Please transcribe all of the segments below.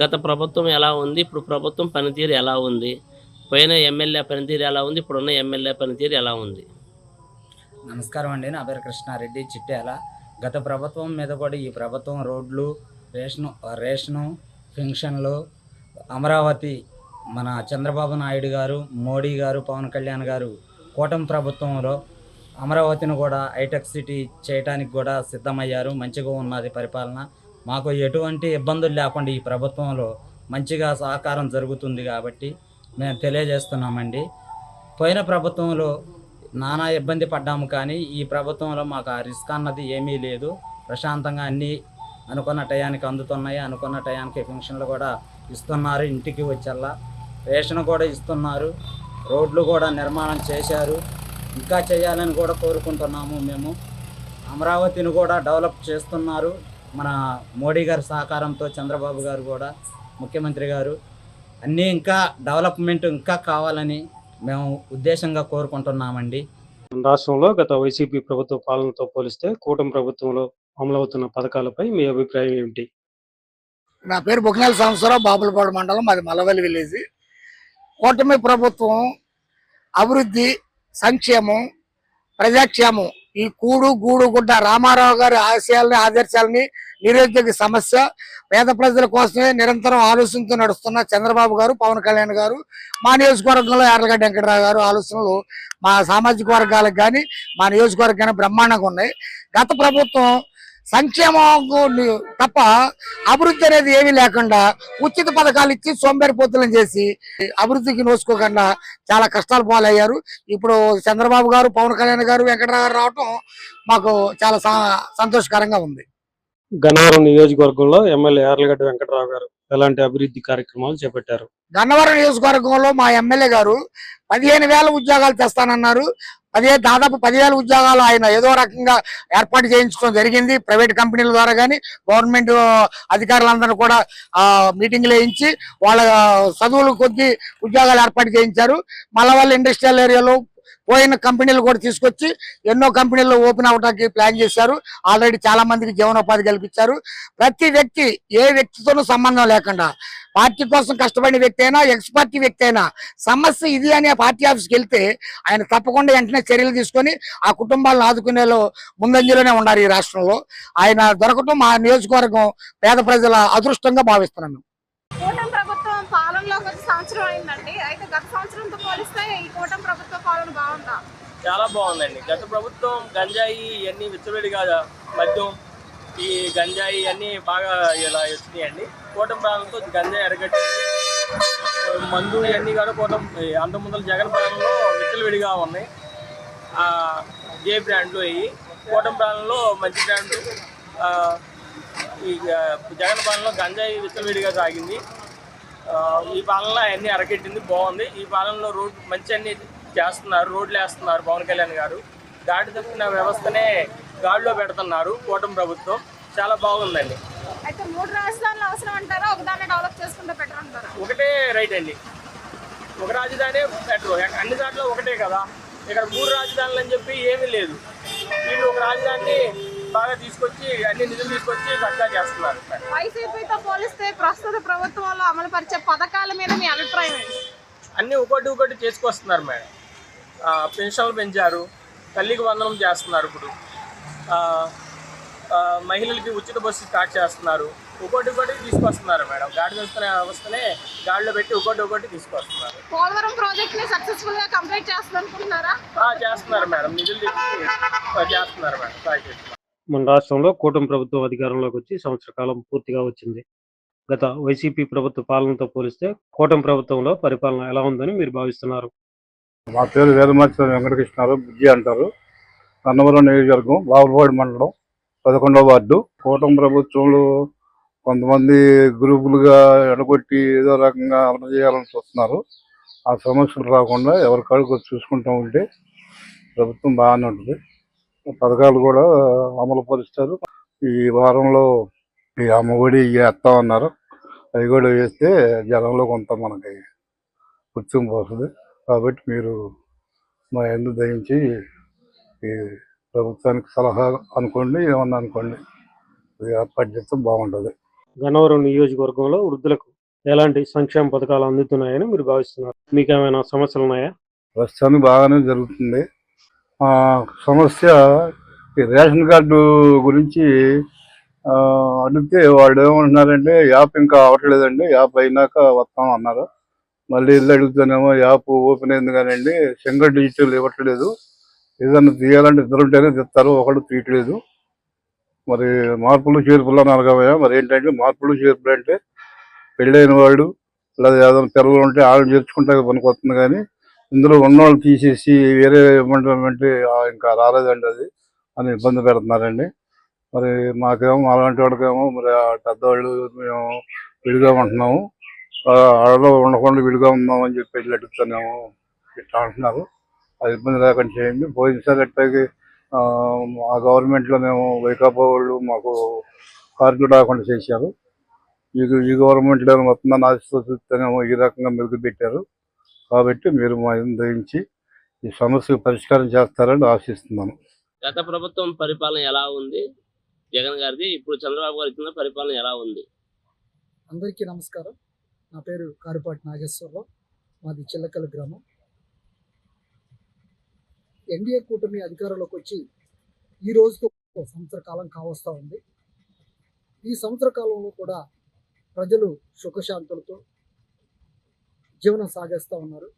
గత ప్రభుత్వం ఎలా ఉంది? ఇప్పుడు ప్రభుత్వం పనితీరు ఎలా ఉంది? పోయిన ఎమ్మెల్యే పనితీరు ఎలా ఉంది? ఇప్పుడున్న ఎమ్మెల్యే పనితీరు ఎలా ఉంది? నమస్కారం అండి. నా పేరు కృష్ణారెడ్డి చిట్యాల. గత ప్రభుత్వం మీద కూడా ఈ ప్రభుత్వం రోడ్లు, రేషను, పెన్షన్లు, అమరావతి మన చంద్రబాబు నాయుడు గారు, మోడీ గారు, పవన్ కళ్యాణ్ గారు కూటమి ప్రభుత్వంలో అమరావతిని కూడా హైటెక్ సిటీ చేయటానికి కూడా సిద్ధమయ్యారు. మంచిగా ఉన్నది పరిపాలన. మాకు ఎటువంటి ఇబ్బందులు లేకుండా ఈ ప్రభుత్వంలో మంచిగా సహకారం జరుగుతుంది కాబట్టి మేము తెలియజేస్తున్నామండి. పోయిన ప్రభుత్వంలో నానా ఇబ్బంది పడ్డాము, కానీ ఈ ప్రభుత్వంలో మాకు ఆ రిస్క్ అన్నది ఏమీ లేదు. ప్రశాంతంగా అన్నీ అనుకున్న టయానికి అందుతున్నాయి. అనుకున్న టయానికి పెన్షన్లు కూడా ఇస్తున్నారు. ఇంటికి వచ్చేలా రేషన్ కూడా ఇస్తున్నారు. రోడ్లు కూడా నిర్మాణం చేశారు. ఇంకా చేయాలని కూడా కోరుకుంటున్నాము మేము. అమరావతిని కూడా డెవలప్ చేస్తున్నారు. మన మోడీ గారి సహకారంతో చంద్రబాబు గారు కూడా ముఖ్యమంత్రి గారు అన్నీ ఇంకా డెవలప్మెంట్ ఇంకా కావాలని మేము ఉద్దేశంగా కోరుకుంటున్నామండి. రాష్ట్రంలో గత వైసీపీ ప్రభుత్వ పాలనతో పోలిస్తే కూటమి ప్రభుత్వంలో అమలవుతున్న పథకాలపై మీ అభిప్రాయం ఏమిటి? నా పేరు బొగ్గినేల సాంబశివరావు, బాపులపాడు మండలం, మాది మల్లవల్లి విలేజ్. కూటమి ప్రభుత్వం అభివృద్ధి, సంక్షేమం, ప్రజాక్షేమం, ఈ కూడు గూడు గుడ్డ రామారావు గారి ఆదర్శాలని నిరుద్యోగ సమస్య, పేద ప్రజల కోసమే నిరంతరం ఆలోచనతో నడుస్తున్న చంద్రబాబు గారు, పవన్ కళ్యాణ్ గారు, మా నియోజకవర్గంలో యార్లగడ్డ వెంకటరావు గారు ఆలోచనలు మా సామాజిక వర్గాలకు కానీ మా నియోజకవర్గానికి బ్రహ్మాండంగా ఉన్నాయి. గత ప్రభుత్వం సంక్షేమం తప్ప అభివృద్ధి అనేది ఏమీ లేకుండా ఉచిత పథకాలు ఇచ్చి సోంబేరిపోతులను చేసి అభివృద్ధికి నోసుకోకుండా చాలా కష్టాలు పాలయ్యారు. ఇప్పుడు చంద్రబాబు గారు, పవన్ కళ్యాణ్ గారు, వెంకటరావు గారు రావటం మాకు చాలా సంతోషకరంగా ఉంది. గన్నవరం నియోజకవర్గంలో ఎమ్మెల్యే యార్లగడ్డ వెంకటరావు గారు ఎలాంటి అభివృద్ధి కార్యక్రమాలు చేపట్టారు? గన్నవరం నియోజకవర్గంలో మా ఎమ్మెల్యే గారు 15,000 ఉద్యోగాలు తెస్తానన్నారు. దాదాపు 10,000 ఉద్యోగాలు ఆయన ఏదో రకంగా ఏర్పాటు చేయించడం జరిగింది. ప్రైవేట్ కంపెనీల ద్వారా కానీ గవర్నమెంట్ అధికారులందరూ కూడా మీటింగ్లు వేయించి వాళ్ళ చదువులు కొద్ది ఉద్యోగాలు ఏర్పాటు చేయించారు. మల్లవల్లి ఇండస్ట్రియల్ ఏరియాలో పోయిన కంపెనీలు కూడా తీసుకొచ్చి ఎన్నో కంపెనీలు ఓపెన్ అవడానికి ప్లాన్ చేశారు. ఆల్రెడీ చాలా మందికి జీవనోపాధి కల్పించారు. ప్రతి వ్యక్తి ఏ వ్యక్తితోనూ సంబంధం లేకుండా పార్టీ కోసం కష్టపడిన వ్యక్తి అయినా, ఎక్స్ పార్టీ వ్యక్తి అయినా సమస్య ఇది అని పార్టీ ఆఫీస్కి వెళ్తే ఆయన తప్పకుండా వెంటనే చర్యలు తీసుకొని ఆ కుటుంబాలను ఆదుకునేలో ముందంజలోనే ఉన్నారు. ఈ రాష్ట్రంలో ఆయన దొరకటం మా నియోజకవర్గం పేద ప్రజల అదృష్టంగా భావిస్తున్నాను. కూటమి ప్రభుత్వం పాలనలోకి వచ్చి సంవత్సరం అయిందండి. అయితే గత సంవత్సరంతో పోలిస్తే ఈ కూటమి ప్రభుత్వ పాలన బాగుందా? చాలా బాగుందండి. గత ప్రభుత్వం గంజాయి ఇవన్నీ విచ్చలవిడిగా మద్యం, ఈ గంజాయి అన్నీ బాగా ఇలా వచ్చినాయండి. కూటమి పాలనతో గంజాయి అరగట్టింది. మందు ఇవన్నీ కూడా అంత ముందర జగన్ పాలనలో విచ్చలవిడిగా ఉన్నాయి. జే బ్రాండ్లు అయ్యి కూటమి పాలనలో మంచి బ్రాండ్లు. ఈ జగన్ పాలనలో గంజాయి విచ్చలవిడిగా సాగింది. ఈ పాలనలో అవన్నీ అరకెట్టింది, బాగుంది. ఈ పాలనలో మంచి అన్ని చేస్తున్నారు, రోడ్లు వేస్తున్నారు పవన్ కళ్యాణ్ గారు. గాడి తప్పిన వ్యవస్థనే గాడిలో పెడుతున్నారు కూటమి ప్రభుత్వం. చాలా బాగుందండి. అయితే 3 రాజధానులు అవసరం అంటారా? ఒకదాన్ని డెవలప్ చేసుకుంటే బెటర్ అంటారా? ఒకటే రైట్ అండి. ఒక రాజధాని బెటర్. అన్ని చోట్ల ఒకటే కదా. ఇక్కడ 3 రాజధానులు అని చెప్పి ఏమీ లేదు. వీళ్ళు ఒక రాజధానిని బాగా తీసుకొచ్చి అన్ని నిధులు తీసుకొచ్చి చక్కగా చేస్తున్నారు. వైసీపీతో పోలిస్తే ప్రస్తుత ప్రభుత్వంలో అమలు పరిచే పథకాల మీద మీ అభిప్రాయం ఏంటి? అన్నీ ఒకటి చేసుకొస్తున్నారు మేడం. పెన్షన్లు పెంచారు, తల్లికి వందనం చేస్తున్నారు. ఇప్పుడు మహిళలకి ఉచిత బస్సు స్టార్ట్ చేస్తున్నారు. ఒకటి తీసుకొస్తున్నారు మేడం. గాడి వేస్తున్న వ్యవస్థనే గాడిలో పెట్టి ఒకటి తీసుకొస్తున్నారు. పోలవరం ప్రాజెక్ట్ ని సక్సెస్ఫుల్ గా కంప్లీట్ చేస్తున్నారు. చేస్తున్నారు మేడం. నిధులు చేస్తున్నారు మేడం. మన రాష్ట్రంలో కూటమి ప్రభుత్వం అధికారంలోకి వచ్చి సంవత్సర కాలం పూర్తిగా వచ్చింది. గత వైసీపీ ప్రభుత్వ పాలనతో పోలిస్తే కూటమి ప్రభుత్వంలో పరిపాలన ఎలా ఉందని మీరు భావిస్తున్నారు? మా పేరు వేదమాచి వెంకటకృష్ణారావు, బుజ్జి అంటారు. గన్నవరం నియోజకవర్గం, బాపులపాడు మండలం, 11వ వార్డు. కూటమి ప్రభుత్వంలో కొంతమంది గ్రూపులుగా ఎడగొట్టి ఏదో రకంగా అమలు చేయాలని చూస్తున్నారు. ఆ సమస్యలు రాకుండా ఎవరి కాడికి చూసుకుంటూ ఉంటే ప్రభుత్వం బాగానే ఉంటుంది. పథకాలు కూడా అమలు పరుస్తారు. ఈ వారంలో ఈ అమ్మఒడి వేస్తామన్నారు. అవి కూడా వేస్తే జనంలో కొంత మనకి గుర్తింపు వస్తుంది. కాబట్టి మీరు మా యందు దయించి ఈ ప్రభుత్వానికి సలహా అనుకోండి, ఏమన్నా అనుకోండి, ఏర్పాటు చేస్తే బాగుంటుంది. గన్నవరం నియోజకవర్గంలో వృద్ధులకు ఎలాంటి సంక్షేమ పథకాలు అందుతున్నాయని మీరు భావిస్తున్నారు? మీకు ఏమైనా సమస్యలు ఉన్నాయా? ప్రస్తుతానికి బాగానే జరుగుతుంది. సమస్య ఈ రేషన్ కార్డు గురించి అడిగితే వాళ్ళు ఏమంటున్నారంటే యాప్ ఇంకా అవ్వట్లేదండి, యాప్ అయినాక వస్తాం అన్నారు. మళ్ళీ ఇల్లు అడుగుతానేమో యాప్ ఓపెన్ అయింది కానివ్వండి, సింగిల్ డిజిటల్ ఇవ్వట్లేదు. ఏదన్నా తీయాలంటే ఇద్దరు ఉంటేనే తెస్తారు, ఒకళ్ళు తీయట్లేదు. మరి మార్పులు చేర్పులు అన్నారు కదా, మరి ఏంటంటే మార్పులు చేర్పులు అంటే పెళ్ళైన వాళ్ళు లేదా ఏదైనా పిల్లలు ఉంటే వాళ్ళని చేర్చుకుంటే పనికి వస్తుంది, కానీ ఇందులో ఉన్నవాళ్ళు తీసేసి వేరే ఇవ్వమంటే ఇంకా రాలేదండి అది అని ఇబ్బంది పెడుతున్నారండి. మరి మాకేమో అలాంటి వాడికేమో మరి పెద్దవాళ్ళు మేము విడిగా ఉంటున్నాము, ఆడలో ఉండకుండా విడిగా ఉందాం అని చెప్పి ఇట్లా అడుగుతున్నాము ఇట్లా అంటున్నారు. అది ఇబ్బంది లేకుండా చేయండి. పోయినసారి అట్లాగే ఆ గవర్నమెంట్లో మేము వైకాపా వాళ్ళు మాకు కార్డు రాకుండా చేశారు. ఈ గవర్నమెంట్లో వస్తుందని ఆశతో చూస్తేనేమో ఈ రకంగా మెరుగు పెట్టారు. కాబట్టి మీరు మా దయించి ఈ సమస్యకు పరిష్కారం చేస్తారని ఆశిస్తున్నాను. గత ప్రభుత్వం పరిపాలన ఎలా ఉంది జగన్ గారిది, ఇప్పుడు చంద్రబాబు గారి ఇచ్చిన పరిపాలన ఎలా ఉంది? అందరికీ నమస్కారం. నా పేరు కారుపాటి నాగేశ్వరరావు, మాది చిల్లకల గ్రామం. ఎన్డీఏ కూటమి అధికారంలోకి వచ్చి ఈ రోజుతో సంవత్సర కాలం కావస్తూ ఉంది. ఈ సంవత్సర కాలంలో కూడా ప్రజలు సుఖశాంతులతో జీవనం సాగిస్తూ ఉన్నారు.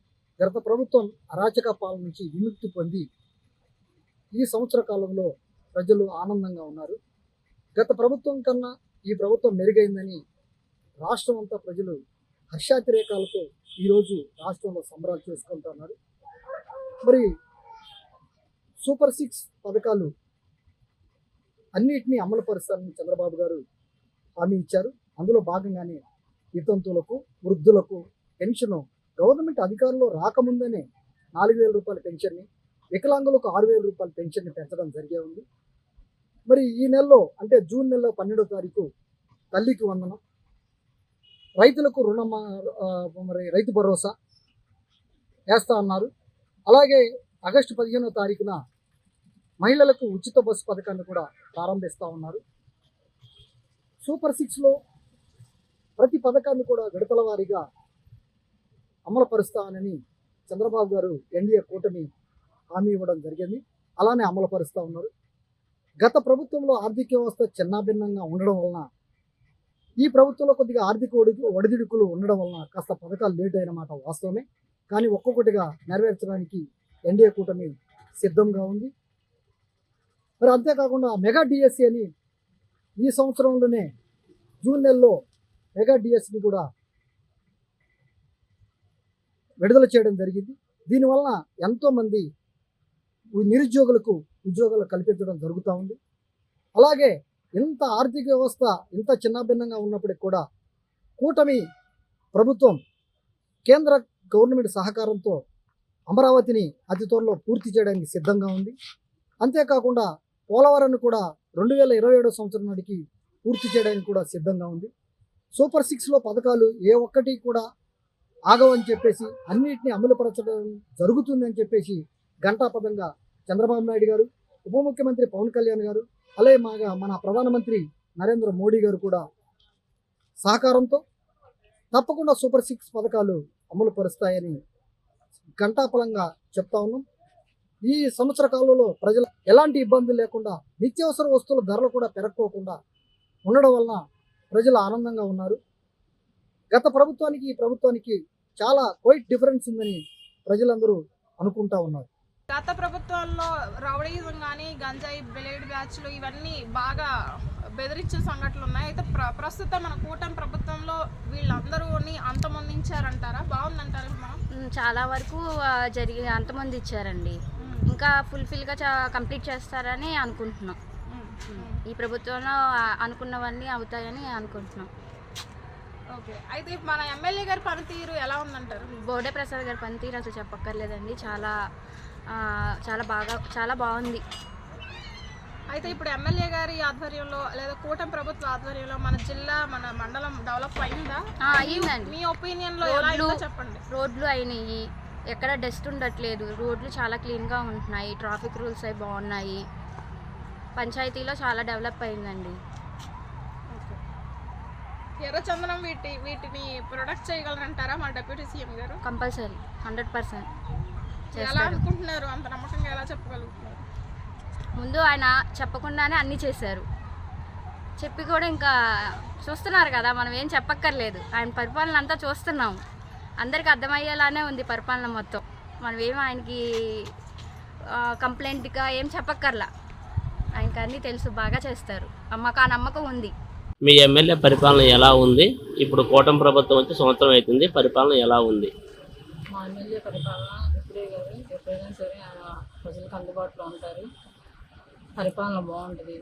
గత ప్రభుత్వం అరాచక పాలన నుంచి విముక్తి పొంది ఈ సంవత్సర కాలంలో ప్రజలు ఆనందంగా ఉన్నారు. గత ప్రభుత్వం కన్నా ఈ ప్రభుత్వం మెరుగైందని రాష్ట్రం అంతా ప్రజలు హర్షాతిరేకాలతో ఈరోజు రాష్ట్రంలో సంబరాలు చేసుకుంటున్నారు. మరి సూపర్ 6 పథకాలు అన్నిటినీ అమలు పరుస్తారని చంద్రబాబు గారు హామీ ఇచ్చారు. అందులో భాగంగానే వితంతువులకు, వృద్ధులకు పెన్షన్ గవర్నమెంట్ అధికారంలో రాకముందనే 4,000 రూపాయల పెన్షన్ని, వికలాంగులకు 6,000 రూపాయల పెన్షన్ని పెంచడం జరిగే ఉంది. మరి ఈ నెలలో అంటే జూన్ నెలలో 12వ తారీఖు తల్లికి వందనం, రైతులకు మరి రైతు భరోసా వేస్తా ఉన్నారు. అలాగే ఆగస్టు 15వ తారీఖున మహిళలకు ఉచిత బస్సు పథకాన్ని కూడా ప్రారంభిస్తూ ఉన్నారు. సూపర్ 6లో ప్రతి పథకాన్ని కూడా విడతల వారీగా అమలు పరుస్తామని చంద్రబాబు గారు ఎన్డీఏ కూటమి హామీ ఇవ్వడం జరిగింది. అలానే అమలు పరుస్తూ ఉన్నారు. గత ప్రభుత్వంలో ఆర్థిక వ్యవస్థ చిన్నాభిన్నంగా ఉండడం వలన ఈ ప్రభుత్వంలో కొద్దిగా ఆర్థిక ఒడిదుడుకులు ఉండడం వలన కాస్త పథకాలు లేట్ అయిన మాట వాస్తవమే. కానీ ఒక్కొక్కటిగా నెరవేర్చడానికి ఎన్డీఏ కూటమి సిద్ధంగా ఉంది. మరి అంతేకాకుండా మెగా డిఎస్సి అని ఈ సంవత్సరంలోనే జూన్ నెలలో మెగా డిఎస్సిని కూడా విడుదల చేయడం జరిగింది. దీనివలన ఎంతోమంది నిరుద్యోగులకు ఉద్యోగాలు కల్పించడం జరుగుతూ ఉంది. అలాగే ఇంత ఆర్థిక వ్యవస్థ ఇంత చిన్నాభిన్నంగా ఉన్నప్పటికీ కూడా కూటమి ప్రభుత్వం కేంద్ర గవర్నమెంట్ సహకారంతో అమరావతిని అతి త్వరలో పూర్తి చేయడానికి సిద్ధంగా ఉంది. అంతేకాకుండా పోలవరాన్ని కూడా 2027 సంవత్సరం నాటికి పూర్తి చేయడానికి కూడా సిద్ధంగా ఉంది. సూపర్ 6లో పథకాలు ఏ ఒక్కటి కూడా ఆగవని చెప్పేసి అన్నిటినీ అమలుపరచడం జరుగుతుందని చెప్పేసి ఘంటాపథంగా చంద్రబాబు నాయుడు గారు, ఉప ముఖ్యమంత్రి పవన్ కళ్యాణ్ గారు, అలాగే మన ప్రధానమంత్రి నరేంద్ర మోడీ గారు కూడా సహకారంతో తప్పకుండా సూపర్ 6 పథకాలు అమలు పరుస్తాయని ఘంటాపలంగా చెప్తా ఉన్నాం. ఈ సంవత్సర కాలంలో ప్రజలు ఎలాంటి ఇబ్బందులు లేకుండా నిత్యావసర వస్తువుల ధరలు కూడా పెరగకోకుండా ఉండడం వలన ప్రజలు ఆనందంగా ఉన్నారు. గత ప్రభుత్వానికి ఈ ప్రభుత్వానికి చాలా క్వైట్ డిఫరెన్స్ ఉందని ప్రజలందరూ అనుకుంటా ఉన్నారు. గత ప్రభుత్వాల్లో రౌడీజం కానీ గంజాయి బ్లేడ్ బ్యాచ్లు ఇవన్నీ బాగా బెదిరించే సంఘటనలు ఉన్నాయి. అయితే ప్రస్తుతం మన కూటమి ప్రభుత్వంలో వీళ్ళందరూని అంతమొందించారంటారా? బాగుందంటారా? మనం చాలా వరకు అంతమంది ఇచ్చారండి. ఇంకా ఫుల్ఫిల్గా కంప్లీట్ చేస్తారని అనుకుంటున్నాం. ఈ ప్రభుత్వంలో అనుకున్నవన్నీ అవుతాయని అనుకుంటున్నాం. ఓకే, అయితే మన ఎమ్మెల్యే గారి పనితీరు ఎలా ఉందంటారు? బోడే ప్రసాద్ గారి పనితీరు అసలు చెప్పక్కర్లేదండి. చాలా బాగుంది. అయితే ఇప్పుడు ఎమ్మెల్యే గారి ఆధ్వర్యంలో లేదా కూటమి ప్రభుత్వ ఆధ్వర్యంలో మన జిల్లా మన మండలం డెవలప్ అయిందా? అయ్యిందండి. మీ ఒపీనియన్లో ఎలా అయిందో చెప్పండి. రోడ్లు అయినాయి, ఎక్కడ డస్ట్ ఉండట్లేదు, రోడ్లు చాలా క్లీన్గా ఉంటున్నాయి, ట్రాఫిక్ రూల్స్ అవి బాగున్నాయి, పంచాయతీలో చాలా డెవలప్ అయిందండి. ఎర్రచందనం వీటిని ప్రొడక్ట్ చేయగలరంటారా మా డిప్యూటీ సీఎం గారు? కంపల్సరీ 100% ఎలా చేస్తారు. అనుకుంటున్నారు? అంత నమ్మకంగా ఎలా చెప్పగలుగుతున్నారు? ముందు ఆయన చెప్పకుండానే అన్నీ చేశారు. చెప్పి కూడా ఇంకా చూస్తున్నారు కదా, మనం ఏం చెప్పక్కర్లేదు. ఆయన పరిపాలన అంతా చూస్తున్నాం, అందరికి అర్థమయ్యేలానే ఉంది పరిపాలన మొత్తం. మనం ఏం ఆయనకి కంప్లైంట్గా ఏం చెప్పక్కర్లా, ఆయనకి అన్నీ తెలుసు, బాగా చేస్తారు. మాకు ఆ నమ్మకం ఉంది. మీ ఎమ్మెల్యే పరిపాలన ఎలా ఉంది? ఇప్పుడు కూటమి ప్రభుత్వం వచ్చి సంవత్సరం అవుతుంది, పరిపాలన ఎలా ఉంది? మా ఎమ్మెల్యే పరిపాలన ఇప్పుడే కాదు, ఎప్పుడైనా సరే ఆయన ప్రజలకు అందుబాటులో ఉంటారు. పరిపాలన బాగుంటుంది,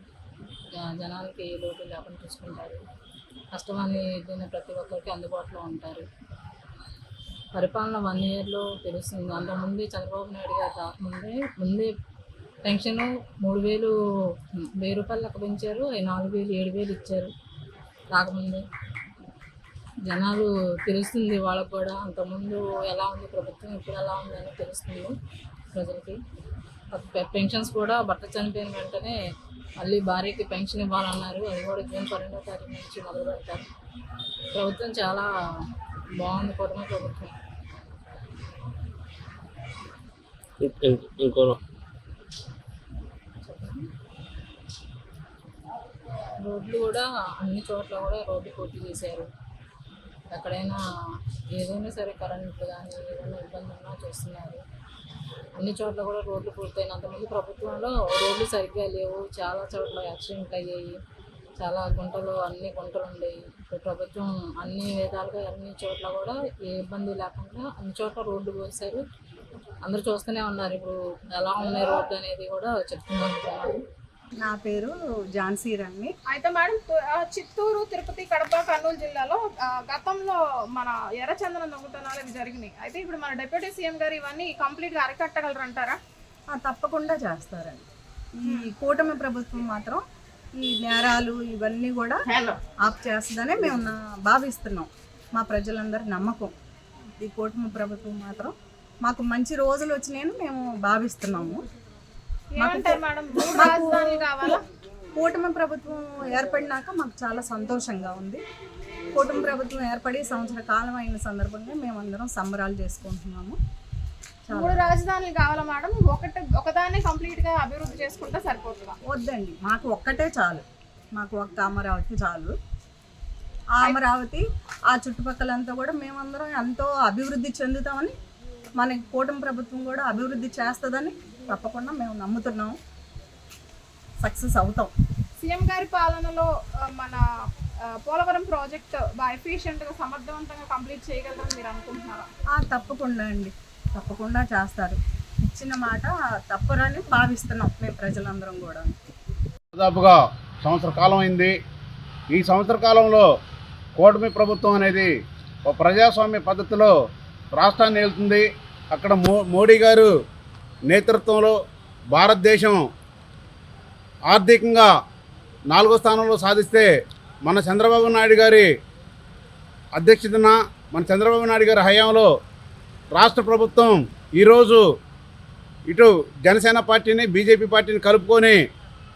జనాలకి ఏ లోటు లేకుండా చూసుకుంటారు. కష్టమని ఏదైనా ప్రతి ఒక్కరికి అందుబాటులో ఉంటారు. పరిపాలన 1 ఇయర్లో తెలుస్తుంది. అంతకుముందే చంద్రబాబు నాయుడు గారు రాకముందే పెన్షన్ 3,000 రూపాయలు లెక్క పెంచారు, 4,000 7,000 ఇచ్చారు రాకముందే. జనాలు తెలుస్తుంది వాళ్ళకు కూడా, అంతకుముందు ఎలా ఉంది ప్రభుత్వం, ఇప్పుడు ఎలా ఉందని తెలుస్తుంది ప్రజలకి. పెన్షన్స్ కూడా భర్త చనిపోయిన వెంటనే మళ్ళీ భార్యకి పెన్షన్ ఇవ్వాలన్నారు, అది కూడా జూన్ 12వ తారీఖు నుంచి మొదలు పెడతారు. ప్రభుత్వం చాలా బాగుంది, కూటమి ప్రభుత్వం. ఇంకో రోడ్లు కూడా అన్ని చోట్ల కూడా రోడ్లు పూర్తి చేశారు. ఎక్కడైనా ఏదైనా సరే కరెంట్లు కానీ ఏదైనా ఇబ్బంది ఉన్నా చూస్తున్నారు. అన్ని చోట్ల కూడా రోడ్లు పూర్తయిన. అంతకుముందు ప్రభుత్వంలో రోడ్లు సరిగ్గా లేవు, చాలా చోట్ల యాక్సిడెంట్లు అయ్యాయి, చాలా అన్ని గుంటలు ఉండేవి. ఇప్పుడు ప్రభుత్వం అన్ని విధాలుగా అన్ని చోట్ల కూడా ఏ ఇబ్బంది లేకుండా అన్ని చోట్ల రోడ్లు పోసారు. అందరూ చూస్తూనే ఉన్నారు ఇప్పుడు ఎలా ఉన్నాయి రోడ్లు అనేది కూడా చెప్తున్నారు. నా పేరు ఝాన్సీ రాణి. అయితే మేడం, చిత్తూరు, తిరుపతి, కడప, కర్నూలు జిల్లాలో గతంలో మన ఎర్రచందనం దొంగతనాలు ఇవి జరిగినాయి. అయితే ఇప్పుడు మన డిప్యూటీ సీఎం గారు ఇవన్నీ కంప్లీట్గా అరికట్టగలరంటారా? తప్పకుండా చేస్తారండి. ఈ కూటమి ప్రభుత్వం మాత్రం ఈ నేరాలు ఇవన్నీ కూడా ఆఫ్ చేస్తుందనే మేము భావిస్తున్నాం. మా ప్రజలందరి నమ్మకం ఈ కూటమి ప్రభుత్వం మాత్రం మాకు మంచి రోజులు వచ్చినాయని మేము భావిస్తున్నాము. కూటమి ప్రభుత్వం ఏర్పడినాక మాకు చాలా సంతోషంగా ఉంది. కూటమి ప్రభుత్వం ఏర్పడి సంవత్సర కాలం అయిన సందర్భంగా మేమందరం సంబరాలు చేసుకుంటున్నాము. 3 రాజధానులు కావాలా మేడం? ఒకదాన్ని కంప్లీట్ గా అభివృద్ధి చేసుకుంటే సరిపోతుందా? వద్దండి, మాకు ఒక్కటే చాలు. మాకు ఒక్క అమరావతి చాలు. ఆ అమరావతి ఆ చుట్టుపక్కలంతా కూడా మేమందరం ఎంతో అభివృద్ధి చెందుతామని, మన కూటమి ప్రభుత్వం కూడా అభివృద్ధి చేస్తుందని తప్పకుండా మేము నమ్ముతున్నాం. సక్సెస్ అవుతాం. సీఎం గారి పాలనలో మన పోలవరం ప్రాజెక్ట్ బాగా ఎఫిషియెంట్గా సమర్థవంతంగా కంప్లీట్ చేయగలరని మీరు అనుకుంటున్నారా? తప్పకుండా అండి, తప్పకుండా చేస్తారు. ఇచ్చిన మాట తప్పరని భావిస్తున్నాం మేము ప్రజలందరం కూడా. దాదాపుగా సంవత్సర కాలం అయింది. ఈ సంవత్సర కాలంలో కూటమి ప్రభుత్వం అనేది ఒక ప్రజాస్వామ్య పద్ధతిలో రాష్ట్రాన్ని ఏలుతుంది. అక్కడ మోడీ గారు నేతృత్వంలో భారతదేశం ఆర్థికంగా 4వ స్థానంలో సాధిస్తే, మన చంద్రబాబు నాయుడు గారి అధ్యక్షతన మన చంద్రబాబు నాయుడు గారి హయాంలో రాష్ట్ర ప్రభుత్వం ఈరోజు ఇటు జనసేన పార్టీని బీజేపీ పార్టీని కలుపుకొని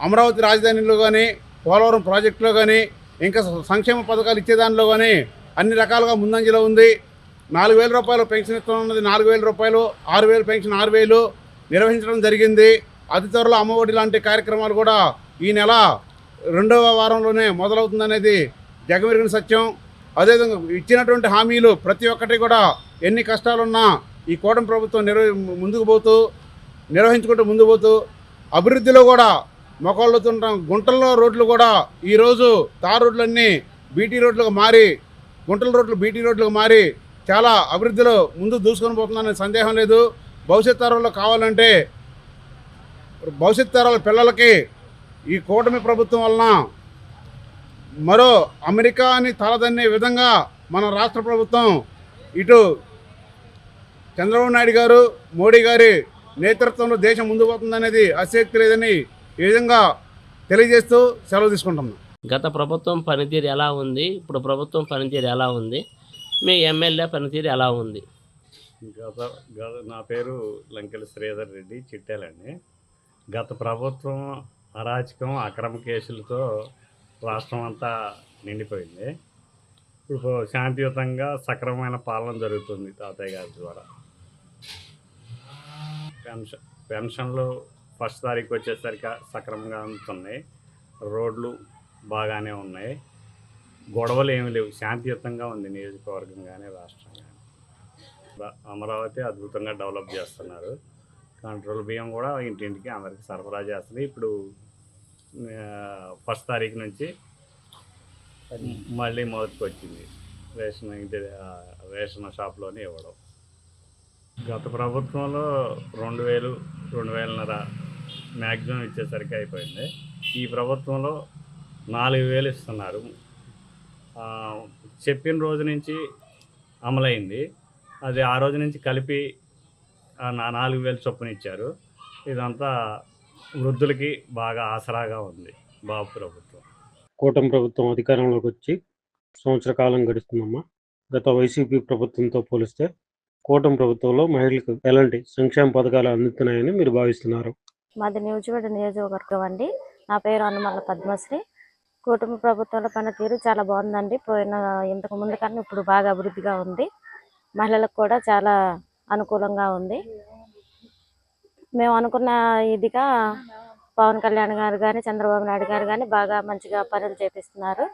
అమరావతి రాజధానిలో కానీ, పోలవరం ప్రాజెక్టులో కానీ, ఇంకా సంక్షేమ పథకాలు ఇచ్చేదానిలో కానీ అన్ని రకాలుగా ముందంజలో ఉంది. 4,000 రూపాయలు పెన్షన్ ఇస్తున్నది 4,000 రూపాయలు, 6,000 పెన్షన్ 6,000 నిర్వహించడం జరిగింది. అతి త్వరలో అమ్మఒడి లాంటి కార్యక్రమాలు కూడా ఈ నెల 2వ వారంలోనే మొదలవుతుందనేది జగమెరిగిన సత్యం. అదేవిధంగా ఇచ్చినటువంటి హామీలు ప్రతి ఒక్కటి కూడా ఎన్ని కష్టాలున్నా ఈ కూటమి ప్రభుత్వం నిర్వహించుకుంటూ ముందుకు పోతూ అభివృద్ధిలో కూడా మొక్కలుతుంటాం. గుంటల్లో రోడ్లు కూడా ఈరోజు తార్ రోడ్లన్నీ బీటీ రోడ్లుగా మారి, గుంటల రోడ్లు బీటీ రోడ్లుగా మారి చాలా అభివృద్ధిలో ముందు దూసుకొని పోతుందనే సందేహం లేదు. భవిష్యత్ తరాల్లో కావాలంటే భవిష్యత్ తరాల పిల్లలకి ఈ కూటమి ప్రభుత్వం వలన మరో అమెరికాని తలదన్నే విధంగా మన రాష్ట్ర ప్రభుత్వం ఇటు చంద్రబాబు నాయుడు గారు, మోడీ గారి నేతృత్వంలో దేశం ముందుకు పోతుందనేది అశక్తి లేదని ఈ విధంగా తెలియజేస్తూ సెలవు తీసుకుంటున్నాం. గత ప్రభుత్వం పనితీరు ఎలా ఉంది, ఇప్పుడు ప్రభుత్వం పనితీరు ఎలా ఉంది, మీ ఎమ్మెల్యే పనితీరు ఎలా ఉంది? నా పేరు లంకెల శ్రీధర్ రెడ్డి, చిట్టాలండి. గత ప్రభుత్వం అరాచకం, అక్రమ కేసులతో రాష్ట్రం అంతా నిండిపోయింది. ఇప్పుడు శాంతియుతంగా సక్రమమైన పాలన జరుగుతుంది తాతయ్య గారి ద్వారా. పెన్షన్లు ఫస్ట్ తారీఖు వచ్చేసరికి సక్రమంగా అందుతున్నాయి. రోడ్లు బాగానే ఉన్నాయి. గొడవలు ఏమి లేవు. శాంతియుతంగా ఉంది నియోజకవర్గం కానీ రాష్ట్రం కానీ. అమరావతి అద్భుతంగా డెవలప్ చేస్తున్నారు. కంట్రోల్ బియ్యం కూడా ఇంటింటికి అందరికి సరఫరా చేస్తుంది. ఇప్పుడు ఫస్ట్ తారీఖు నుంచి మళ్ళీ మొదటికి వచ్చింది రేషన్ షాప్లోనే ఇవ్వడం. గత ప్రభుత్వంలో 2000, 2000 మ్యాక్సిమం ఇచ్చేసరికి అయిపోయింది. ఈ ప్రభుత్వంలో 4000 ఇస్తున్నారు. చెప్పిన రోజు నుంచి అమలైంది. అది ఆ రోజు నుంచి కలిపి 4000 చొప్పున ఇచ్చారు. ఇదంతా వృద్ధులకి బాగా ఆసరాగా ఉంది బాబు ప్రభుత్వం. కూటమి ప్రభుత్వం అధికారంలోకి వచ్చి సంవత్సర కాలం గడుస్తుందమ్మా. గత వైసీపీ ప్రభుత్వంతో పోలిస్తే కూటమి ప్రభుత్వంలో మహిళలకు ఎలాంటి సంక్షేమ పథకాలు అందుతున్నాయని మీరు భావిస్తున్నారు? మాది నియోజకవర్గం అండి. నా పేరు అనుమల్ల పద్మశ్రీ. కూటమి ప్రభుత్వంలో పనితీరు చాలా బాగుందండి. ఇంతకు ముందు కన్నా ఇప్పుడు బాగా అభివృద్ధిగా ఉంది. మహిళలకు కూడా చాలా అనుకూలంగా ఉంది. మేము అనుకున్న ఇదిగా పవన్ కళ్యాణ్ గారు కానీ చంద్రబాబు నాయుడు గారు కానీ బాగా మంచిగా పనులు చేపిస్తున్నారు.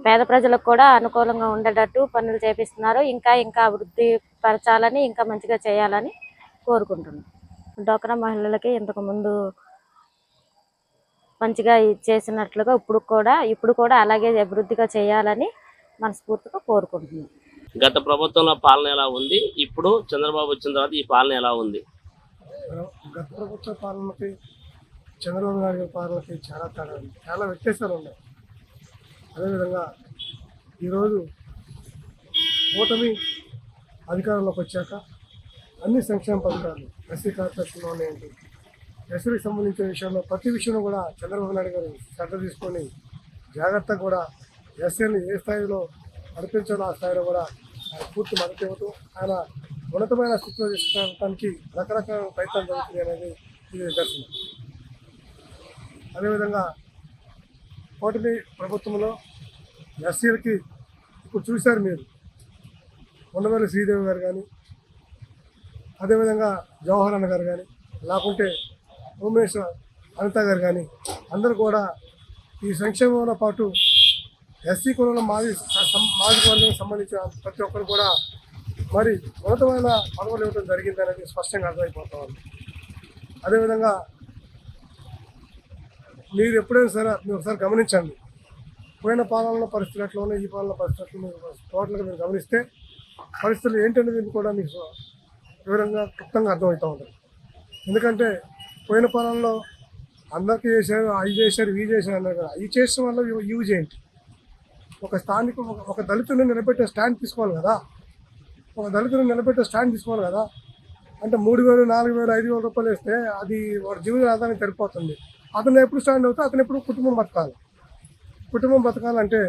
పేద ప్రజలకు కూడా అనుకూలంగా ఉండేటట్టు పనులు చేపిస్తున్నారు. ఇంకా అభివృద్ధి పరచాలని, ఇంకా మంచిగా చేయాలని కోరుకుంటున్నాం. డ్వాక్రా మహిళలకి ఇంతకు ముందు మంచిగా చేసినట్లుగా ఇప్పుడు కూడా అలాగే అభివృద్ధిగా చేయాలని మనస్ఫూర్తిగా కోరుకుంటున్నాం. గత ప్రభుత్వంలో పాలన ఎలా ఉంది, ఇప్పుడు చంద్రబాబు వచ్చిన తర్వాత ఈ పాలన ఎలా ఉంది? గత ప్రభుత్వ పాలనకి చంద్రబాబు నాయుడు గారి పాలనకి చాలా తేడా ఉంది. చాలా వ్యత్యాసాలు ఉన్నాయి. అదేవిధంగా ఈరోజు కూటమి అధికారంలోకి వచ్చాక అన్ని సంక్షేమ పథకాలు ఎస్సీ కార్పొరేషన్లో ఉన్నాయండి. ఎస్సీకి సంబంధించిన విషయంలో ప్రతి విషయంలో కూడా చంద్రబాబు నాయుడు గారు శ్రద్ధ తీసుకొని జాగ్రత్తగా కూడా ఎస్సీని ఏ స్థాయిలో నడిపించాలో ఆ స్థాయిలో కూడా పూర్తి మద్దతు ఇవ్వటం, ఆయన ఉన్నతమైన స్థితిలో తీసుకురావడానికి రకరకాల ప్రయత్నాలు జరుగుతుంది అనేది ఇది నిదర్శనం. అదేవిధంగా కూటమి ప్రభుత్వంలో ఎస్సీలకి ఇప్పుడు చూశారు మీరు, ఉండవల్లి శ్రీదేవి గారు కానీ, అదేవిధంగా జవహర్ అన్న గారు కానీ, లేకుంటే ఉమేశ్వర్ అనిత గారు కానీ, అందరూ కూడా ఈ సంక్షేమంలో పాటు ఎస్సీ కులంలో మాజీ వర్గానికి సంబంధించిన ప్రతి ఒక్కరు కూడా మరి ఉన్నతమైన పదవులు ఇవ్వడం జరిగింది అనేది స్పష్టంగా అర్థమైపోతా ఉంది. అదేవిధంగా మీరు ఎప్పుడైనా సరే మీరు ఒకసారి గమనించండి, పోయిన పాలనలో పరిస్థితులు ఎట్లా ఉన్నాయి, ఈ పాలన పరిస్థితులు మీరు టోటల్గా మీరు గమనిస్తే పరిస్థితులు ఏంటనేది కూడా మీకు వివరంగా క్లుప్తంగా అర్థమవుతూ ఉంటుంది. ఎందుకంటే పోయిన పాలనలో అందరికీ చేశారు, అవి చేశారు, ఇవి చేశారు అన్నారు కదా. ఇవి చేసిన వల్ల యూజ్ ఏంటి? ఒక దళితుని నిలబెట్టే స్టాండ్ తీసుకోవాలి కదా. అంటే 3000, 4000, 5000 రూపాయలు వేస్తే అది వాడి జీవిత ఆదాయానికి సరిపోతుంది. అతను ఎప్పుడు స్టాండ్ అవుతా అతను ఎప్పుడు కుటుంబం బతకాలంటే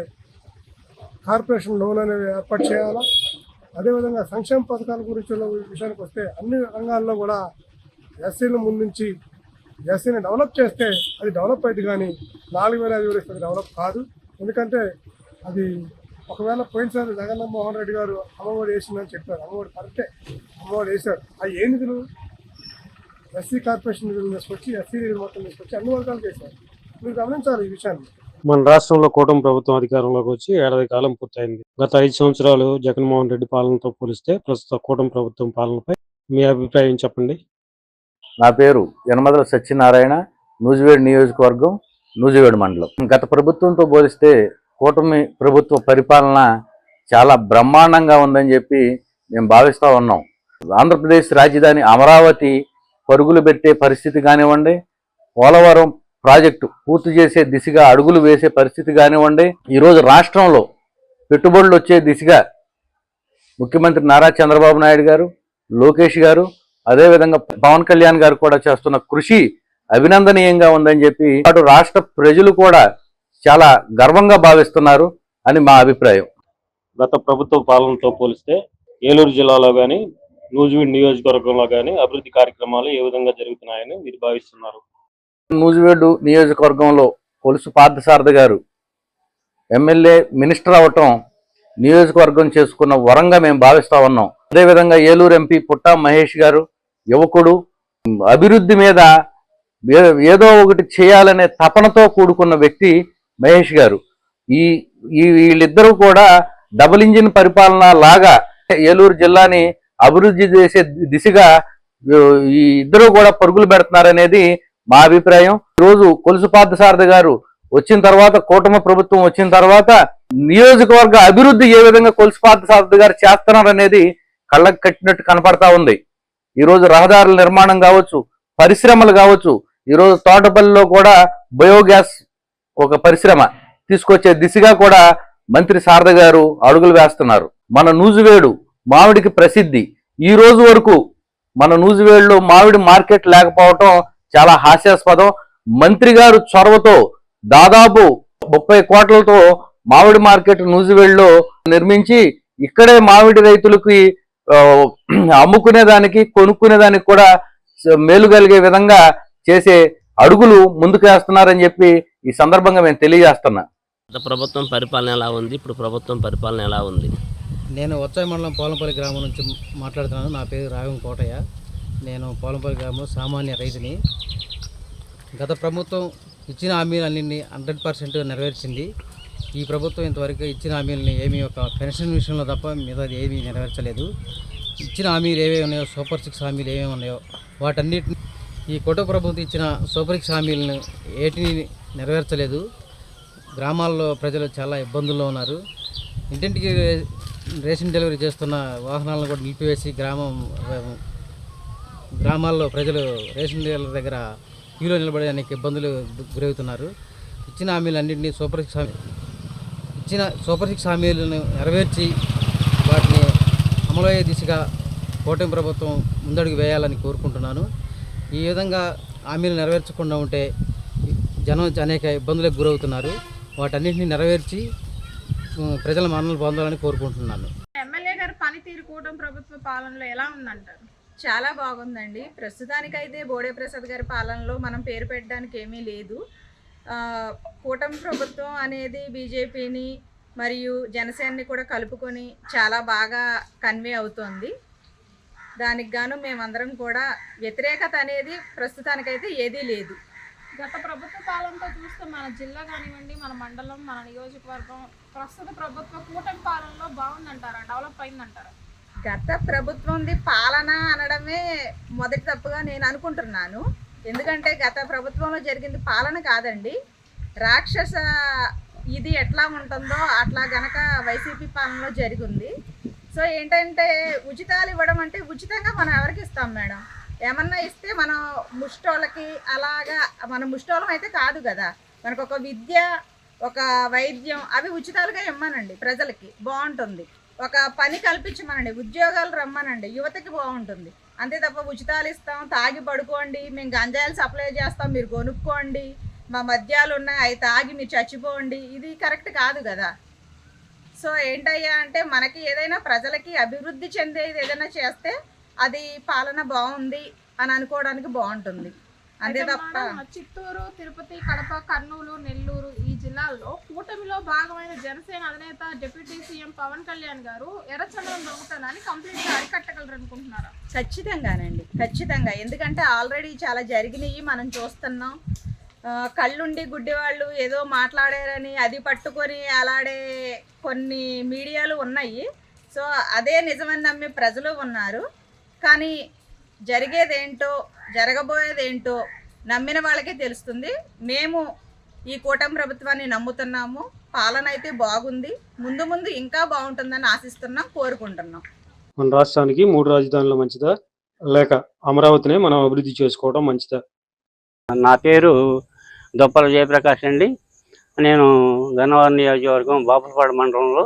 కార్పొరేషన్ లోన్ అనేవి ఏర్పాటు చేయాలా. అదేవిధంగా సంక్షేమ పథకాల గురించి విషయానికి వస్తే అన్ని రంగాల్లో కూడా ఎస్సీల ముందుంచి ఎస్సీని డెవలప్ చేస్తే అది డెవలప్ అయితే కానీ 4000, 5000 ఇస్తే డెవలప్ కాదు. ఎందుకంటే అది ఒకవేళ పోయినసారి జగన్మోహన్ రెడ్డి గారు అమ్మఒడి వేసిందని చెప్పారు. అమ్మఒడి కరెక్టే, అమ్మఒడి వేశారు. అవి ఏ నిధులు? ఎస్సీ కార్పొరేషన్ నిధులు తీసుకొచ్చి, ఎస్సీ నిధులు మొత్తం తీసుకొచ్చి అన్ని వర్గాలు చేశారు. మీరు గమనించాలి ఈ విషయాన్ని. మన రాష్ట్రంలో కూటమి ప్రభుత్వం అధికారంలోకి వచ్చి ఏడాది కాలం పూర్తయింది. గత 5 సంవత్సరాలు జగన్మోహన్ రెడ్డి పాలనతో పోలిస్తే ప్రస్తుత కూటమి ప్రభుత్వం పాలనపై మీ అభిప్రాయం చెప్పండి. నా పేరు యనమదల సత్యనారాయణ, నూజివేడు నియోజకవర్గం, నూజివేడు మండలం. గత ప్రభుత్వంతో పోలిస్తే కూటమి ప్రభుత్వ పరిపాలన చాలా బ్రహ్మాండంగా ఉందని చెప్పి మేము భావిస్తూ ఉన్నాం. ఆంధ్రప్రదేశ్ రాజధాని అమరావతి పరుగులు పెట్టే పరిస్థితి కానివ్వండి, పోలవరం ప్రాజెక్టు పూర్తి చేసే దిశగా అడుగులు వేసే పరిస్థితి కానివ్వండి, ఈరోజు రాష్ట్రంలో పెట్టుబడులు వచ్చే దిశగా ముఖ్యమంత్రి నారా చంద్రబాబు నాయుడు గారు, లోకేష్ గారు, అదేవిధంగా పవన్ కళ్యాణ్ గారు కూడా చేస్తున్న కృషి అభినందనీయంగా ఉందని చెప్పి అటు రాష్ట్ర ప్రజలు కూడా చాలా గర్వంగా భావిస్తున్నారు అని మా అభిప్రాయం. గత ప్రభుత్వ పాలనతో పోలిస్తే ఏలూరు జిల్లాలో కానీ, నూజివీడు నియోజకవర్గంలో కానీ అభివృద్ధి కార్యక్రమాలు ఏ విధంగా జరుగుతున్నాయని మీరు భావిస్తున్నారు? నూజివేడు నియోజకవర్గంలో కొలుసు పార్థసారథి గారు ఎమ్మెల్యే మినిస్టర్ అవటం నియోజకవర్గం చేసుకున్న వరంగా మేము భావిస్తూ ఉన్నాం. అదేవిధంగా ఏలూరు ఎంపీ పుట్టా మహేష్ గారు యువకుడు, అభివృద్ధి మీద ఏదో ఒకటి చేయాలనే తపనతో కూడుకున్న వ్యక్తి మహేష్ గారు. వీళ్ళిద్దరూ కూడా డబుల్ ఇంజిన్ పరిపాలన లాగా ఏలూరు జిల్లాని అభివృద్ధి చేసే దిశగా ఈ ఇద్దరు కూడా పరుగులు పెడుతున్నారనేది మా అభిప్రాయం. ఈరోజు కొలుసు పార్థసారథి గారు వచ్చిన తర్వాత, కూటమి ప్రభుత్వం వచ్చిన తర్వాత నియోజకవర్గ అభివృద్ధి ఏ విధంగా కొలుసు పార్థసారథి గారు చేస్తున్నారనేది కళ్ళకు కట్టినట్టు కనపడతా ఉంది. ఈరోజు రహదారుల నిర్మాణం కావచ్చు, పరిశ్రమలు కావచ్చు. ఈరోజు తోటపల్లిలో కూడా బయోగ్యాస్ ఒక పరిశ్రమ తీసుకొచ్చే దిశగా కూడా మంత్రి శారద గారు అడుగులు వేస్తున్నారు. మన నూజివేడు మామిడికి ప్రసిద్ధి. ఈ రోజు వరకు మన నూజివేడులో మామిడి మార్కెట్ లేకపోవటం చాలా హాస్యాస్పదం. మంత్రి గారు చొరవతో దాదాపు 30 కోట్లతో మామిడి మార్కెట్ నూజివేడులో నిర్మించి ఇక్కడే మామిడి రైతులకి అమ్ముకునేదానికి, కొనుక్కునేదానికి కూడా మేలు కలిగే విధంగా చేసే అడుగులు ముందుకు వేస్తున్నారని చెప్పి ఈ సందర్భంగా మేము తెలియజేస్తున్నా. గత ప్రభుత్వం పరిపాలన ఎలా ఉంది, ఇప్పుడు ప్రభుత్వం పరిపాలన ఎలా ఉంది? నేను వచ్చాయి మండలం పోలంపల్లి గ్రామం నుంచి మాట్లాడుతున్నాను. నా పేరు రాగం కోటయ్య. నేను పోలంపల్లి గ్రామంలో సామాన్య రైతుని. గత ప్రభుత్వం ఇచ్చిన హామీలన్నింటినీ 100% నెరవేర్చింది. ఈ ప్రభుత్వం ఇంతవరకు ఇచ్చిన హామీలని ఏమీ ఒక పెన్షన్ విషయంలో తప్ప మిగతాది ఏమీ నెరవేర్చలేదు. ఇచ్చిన హామీలు ఏవే ఉన్నాయో, సూపర్ 6 హామీలు ఏమేమి ఉన్నాయో వాటన్నిటిని ఈ కుటుంబ ప్రభుత్వం ఇచ్చిన సూపర్ 6 హామీలను ఏటిని నెరవేర్చలేదు. గ్రామాల్లో ప్రజలు చాలా ఇబ్బందుల్లో ఉన్నారు. ఇంటింటికి రేషన్ డెలివరీ చేస్తున్న వాహనాలను కూడా నిలిపివేసి గ్రామాల్లో ప్రజలు రేషన్ డీలర్ దగ్గర క్యూలో నిలబడి అనేక ఇబ్బందులు గురవుతున్నారు. ఇచ్చిన హామీలన్నింటినీ సూపర్ 6 హామీలను నెరవేర్చి వాటిని అమలయ్యే దిశగా కూటమి ప్రభుత్వం ముందడుగు వేయాలని కోరుకుంటున్నాను. ఈ విధంగా హామీలు నెరవేర్చకుండా ఉంటే జనం అనేక ఇబ్బందులకు గురవుతున్నారు. వాటన్నింటినీ నెరవేర్చి ప్రజల మన్ననలు పొందాలని కోరుకుంటున్నాను. ఎమ్మెల్యే గారి పనితీరు కూటమి ప్రభుత్వ పాలనలో ఎలా ఉందంటారు? చాలా బాగుందండి. ప్రస్తుతానికైతే బోడే ప్రసాద్ గారి పాలనలో మనం పేరు పెట్టడానికి ఏమీ లేదు. కూటమి ప్రభుత్వం అనేది బీజేపీని మరియు జనసేనని కూడా కలుపుకొని చాలా బాగా కన్వే అవుతోంది. దానికి గాను మేమందరం కూడా వ్యతిరేకత అనేది ప్రస్తుతానికైతే ఏదీ లేదు. గత ప్రభుత్వ పాలనతో చూస్తే మన జిల్లా కానివ్వండి, మన మండలం, మన నియోజకవర్గం ప్రస్తుత ప్రభుత్వ కూటమి పాలనలో బాగుందంటారా, డెవలప్ అయిందంటారా? గత ప్రభుత్వంది పాలన అనడమే మొదటి తప్పుగా నేను అనుకుంటున్నాను. ఎందుకంటే గత ప్రభుత్వంలో జరిగింది పాలన కాదండి, రాక్షస ఇది ఎట్లా ఉంటుందో అట్లా గనక వైసీపీ పాలనలో జరిగింది. సో ఏంటంటే ఉచితాలు ఇవ్వడం అంటే ఉచితంగా మనం ఎవరికి ఇస్తాం మేడం? ఏమన్నా ఇస్తే మనం ముష్టోళ్ళకి అలాగా, మన ముష్టోళ్ళం అయితే కాదు కదా. మనకు ఒక విద్య, ఒక వైద్యం అవి ఉచితాలుగా ఇమ్మనండి, ప్రజలకి బాగుంటుంది. ఒక పని కల్పించమనండి, ఉద్యోగాలు రమ్మనండి, యువతకి బాగుంటుంది. అంతే తప్ప ఉచితాలు ఇస్తాం, తాగి పడుకోండి, మేము గంజాయిలు సప్లై చేస్తాం, మీరు కొనుక్కోండి, మా మద్యాలు ఉన్నాయి అవి తాగి మీరు చచ్చిపోండి, ఇది కరెక్ట్ కాదు కదా. సో ఏంటయ్యా అంటే మనకి ఏదైనా ప్రజలకి అభివృద్ధి చెందేది ఏదైనా చేస్తే అది పాలన బాగుంది అని అనుకోవడానికి బాగుంటుంది. అంతే తప్ప చిత్తూరు, తిరుపతి, కడప, కర్నూలు, నెల్లూరు ఈ జిల్లాల్లో కూటమిలో భాగమైన జనసేన అధినేత డిప్యూటీ సీఎం పవన్ కళ్యాణ్ గారు ఎర్రచందనం దొంగతనాన్ని కంప్లీట్గా అరికట్టగలరు అనుకుంటున్నారా? ఖచ్చితంగానండి, ఖచ్చితంగా. ఎందుకంటే ఆల్రెడీ చాలా జరిగినాయి మనం చూస్తున్నాం. కళ్ళుండి గుడ్డి వాళ్ళు ఏదో మాట్లాడారని అది పట్టుకొని అలాడే కొన్ని మీడియాలు ఉన్నాయి. సో అదే నిజమని నమ్మే ప్రజలు ఉన్నారు. కానీ జరిగేదేంటో జరగబోయేదేంటో నమ్మిన వాళ్ళకే తెలుస్తుంది. మేము ఈ కూటమి ప్రభుత్వాన్ని నమ్ముతున్నాము. పాలన అయితే బాగుంది, ముందు ముందు ఇంకా బాగుంటుందని ఆశిస్తున్నాం, కోరుకుంటున్నాం. మన రాష్ట్రానికి 3 రాజధానులు మంచిదా లేక అమరావతినే మనం అభివృద్ధి చేసుకోవడం మంచిదా? నా పేరు దొప్పల జయప్రకాష్ అండి. నేను గన్నవరం నియోజకవర్గం బాపులపాడు మండలంలో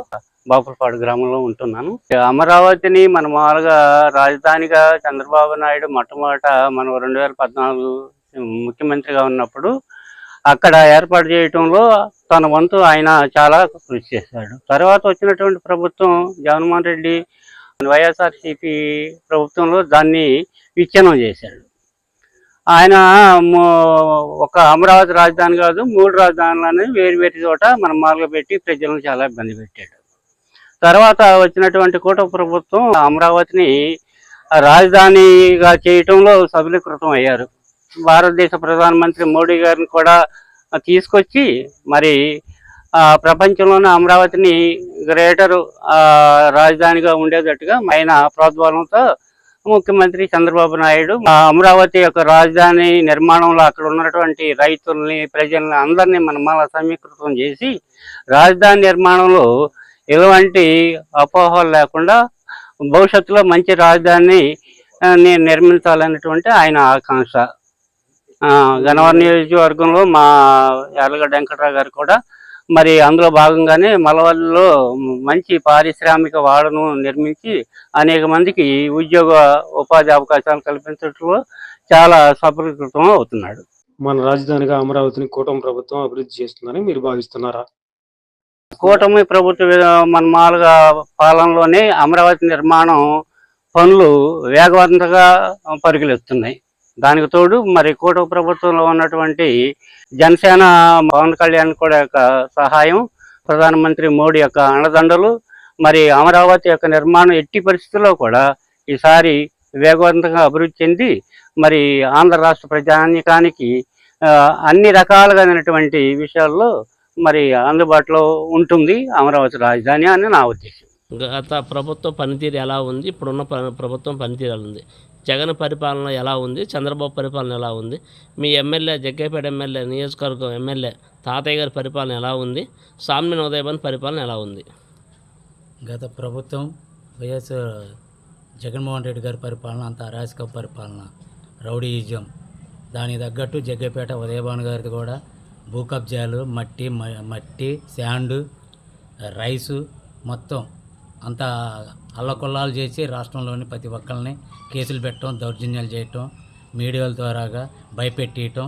బాపులపాడు గ్రామంలో ఉంటున్నాను. అమరావతిని మన మామూలుగా రాజధానిగా చంద్రబాబు నాయుడు మొట్టమొదట మనం 2014 ముఖ్యమంత్రిగా ఉన్నప్పుడు అక్కడ ఏర్పాటు చేయటంలో తన వంతు ఆయన చాలా కృషి చేశాడు. తర్వాత వచ్చినటువంటి ప్రభుత్వం జగన్మోహన్ రెడ్డి వైఎస్ఆర్సీపీ ప్రభుత్వంలో దాన్ని విచ్ఛిన్నం చేశాడు. ఆయన ఒక అమరావతి రాజధాని కాదు 3 రాజధానులని వేరు వేరు చోట మనం మాలుగా పెట్టి ప్రజలను చాలా ఇబ్బంది పెట్టాడు. తర్వాత వచ్చినటువంటి కూటమి ప్రభుత్వం అమరావతిని రాజధానిగా చేయటంలో సఫలీకృతం అయ్యారు. భారతదేశ ప్రధానమంత్రి మోడీ గారిని కూడా తీసుకొచ్చి మరి ప్రపంచంలోనే అమరావతిని గ్రేటర్ రాజధానిగా ఉండేటట్టుగా ఆయన ప్రోద్బలంతో ముఖ్యమంత్రి చంద్రబాబు నాయుడు అమరావతి యొక్క రాజధాని నిర్మాణంలో అక్కడ ఉన్నటువంటి రైతుల్ని ప్రజల్ని అందరినీ మన సమీకృతం చేసి రాజధాని నిర్మాణంలో ఎలాంటి అపోహలు లేకుండా భవిష్యత్తులో మంచి రాజధాని నిర్మించాలనేటువంటి ఆయన ఆకాంక్ష. గన్నవరం నియోజకవర్గంలో మా యార్లగడ్డ వెంకటరావు గారు కూడా మరి అందులో భాగంగానే మలవల్లిలో మంచి పారిశ్రామిక వాడను నిర్మించి అనేక మందికి ఉపాధి అవకాశాలు కల్పించడంలో చాలా సఫలీకృతం అవుతున్నాడు. మన రాజధానిగా అమరావతిని కూటమి ప్రభుత్వం అభివృద్ధి చేస్తుందని మీరు భావిస్తున్నారా? కూటమి ప్రభుత్వ మన మామూలుగా పాలనలోనే అమరావతి నిర్మాణం పనులు వేగవంతంగా పరుగులెత్తున్నాయి. దానికి తోడు మరి కూటమి ప్రభుత్వంలో ఉన్నటువంటి జనసేన పవన్ కళ్యాణ్ కూడా యొక్క సహాయం, ప్రధానమంత్రి మోడీ యొక్క అండదండలు, మరి అమరావతి యొక్క నిర్మాణం ఎట్టి పరిస్థితుల్లో కూడా ఈసారి వేగవంతంగా అభివృద్ధి చెంది మరి ఆంధ్ర రాష్ట్ర ప్రజానీకానికి అన్ని రకాలుగానటువంటి విషయాల్లో మరి అందుబాటులో ఉంటుంది అమరావతి రాజధాని అని నా ఉద్దేశం. గత ప్రభుత్వ పనితీరు ఎలా ఉంది, ఇప్పుడున్న ప్రభుత్వం పనితీరు ఎలా ఉంది, జగన్ పరిపాలన ఎలా ఉంది, చంద్రబాబు పరిపాలన ఎలా ఉంది, మీ ఎమ్మెల్యే జగ్గైపేట ఎమ్మెల్యే నియోజకవర్గం ఎమ్మెల్యే తాతయ్య గారి పరిపాలన ఎలా ఉంది, సామ్యన్ ఉదయభాన్ పరిపాలన ఎలా ఉంది? గత ప్రభుత్వం వైఎస్ జగన్మోహన్ రెడ్డి గారి పరిపాలన అంత అరాచక పరిపాలన, రౌడీయిజం. దానికి తగ్గట్టు జగ్గైపేట ఉదయభాన్ గారిది కూడా భూ కబ్జాలు, మట్టి శాండు, రైసు మొత్తం అంతా అల్లకొల్లాలు చేసి రాష్ట్రంలోని ప్రతి ఒక్కరిని కేసులు పెట్టడం, దౌర్జన్యాలు చేయటం, మీడియాల ద్వారాగా భయపెట్టేయటం.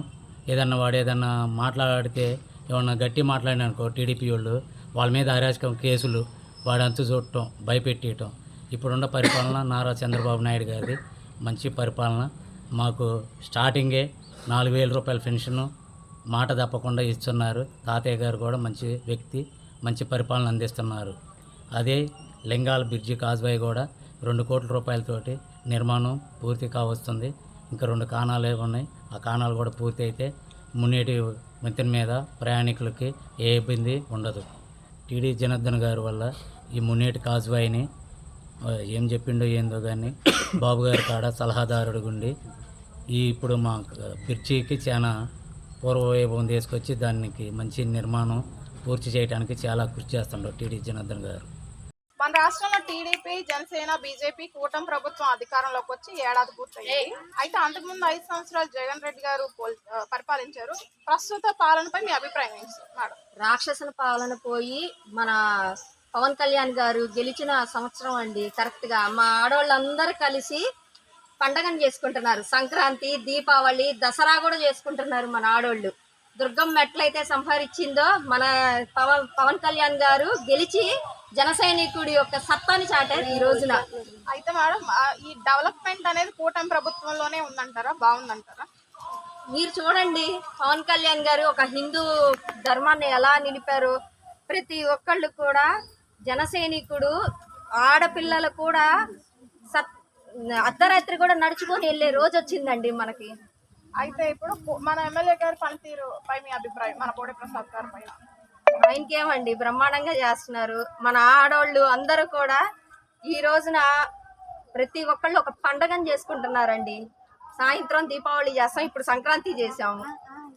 ఏదన్నా మాట్లాడితే ఏమన్నా గట్టి మాట్లాడినానుకో టీడీపీ వాళ్ళు వాళ్ళ మీద అరాచకం కేసులు, వాడంతా చూడటం, భయపెట్టేయటం. ఇప్పుడున్న పరిపాలన నారా చంద్రబాబు నాయుడు గారిది మంచి పరిపాలన. మాకు స్టార్టింగే 4,000 రూపాయల పెన్షను మాట తప్పకుండా ఇస్తున్నారు. తాతయ్య గారు కూడా మంచి వ్యక్తి, మంచి పరిపాలన అందిస్తున్నారు. అదే లింగాల బ్రిడ్జి కాజ్బాయ్ కూడా 2 కోట్ల రూపాయలతోటి నిర్మాణం పూర్తి కావస్తుంది. ఇంకా 2 కాణాలే ఉన్నాయి. ఆ కాణాలు కూడా పూర్తి అయితే మున్నేటి వంతెన మీద ప్రయాణికులకి ఏ ఇబ్బంది ఉండదు. టీడీ జనార్దన్ గారి వల్ల ఈ మున్నేటి కాజ్బాయ్ని ఏం చెప్పిండో ఏందో కానీ బాబు గారి కాడ సలహాదారుడు గుండి ఇప్పుడు మా బ్రిడ్జికి చాలా పూర్వవైభవం తీసుకొచ్చి దానికి మంచి నిర్మాణం పూర్తి చేయడానికి చాలా కృషి చేస్తుంటారు టీడీ జనార్దన్ గారు. మన రాష్ట్రంలో టీడీపీ, జనసేన, బీజేపీ కూటమి ప్రభుత్వం అధికారంలోకి వచ్చి ఏడాది పూర్తయింది. అయితే అంతకుముందు 5 సంవత్సరాలు జగన్ రెడ్డి గారు పరిపాలించారు. ప్రస్తుత పాలనపై మీ అభిప్రాయం ఏంటి మేడం? రాక్షసుల పాలన పోయి మన పవన్ కళ్యాణ్ గారు గెలిచిన సంవత్సరం అండి. కరెక్ట్గా మా ఆడవాళ్ళందరూ కలిసి పండగను చేసుకుంటున్నారు. సంక్రాంతి, దీపావళి, దసరా కూడా చేసుకుంటున్నారు మన ఆడవాళ్ళు. దుర్గమ్మ ఎట్లయితే సంహరించిందో మన పవన్ కళ్యాణ్ గారు గెలిచి జన సైనికుడి యొక్క సత్తాని చాటారు ఈ రోజున. అయితే మేడం ఈ డెవలప్మెంట్ అనేది కూటమి ప్రభుత్వంలోనే ఉందంటారా, బాగుందంటారా? మీరు చూడండి, పవన్ కళ్యాణ్ గారు ఒక హిందూ ధర్మాన్ని ఎలా నిలిపారు. ప్రతి ఒక్కళ్ళు కూడా జన సైనికుడు, ఆడపిల్లలు కూడా అర్ధరాత్రి కూడా నడుచుకొని వెళ్ళే రోజు వచ్చిందండి మనకి. అయితే ఇప్పుడు మన ఎమ్మెల్యే గారి పనితీరు పై మీ అభిప్రాయం, మన బోడే ప్రసాద్ గారి పైన? ఆయనకేమండి, బ్రహ్మాండంగా చేస్తున్నారు. మన ఆడవాళ్ళు అందరూ కూడా ఈ రోజున ప్రతి ఒక్కళ్ళు ఒక పండగను చేసుకుంటున్నారండి. సాయంత్రం దీపావళి చేస్తాం, ఇప్పుడు సంక్రాంతి చేసాము.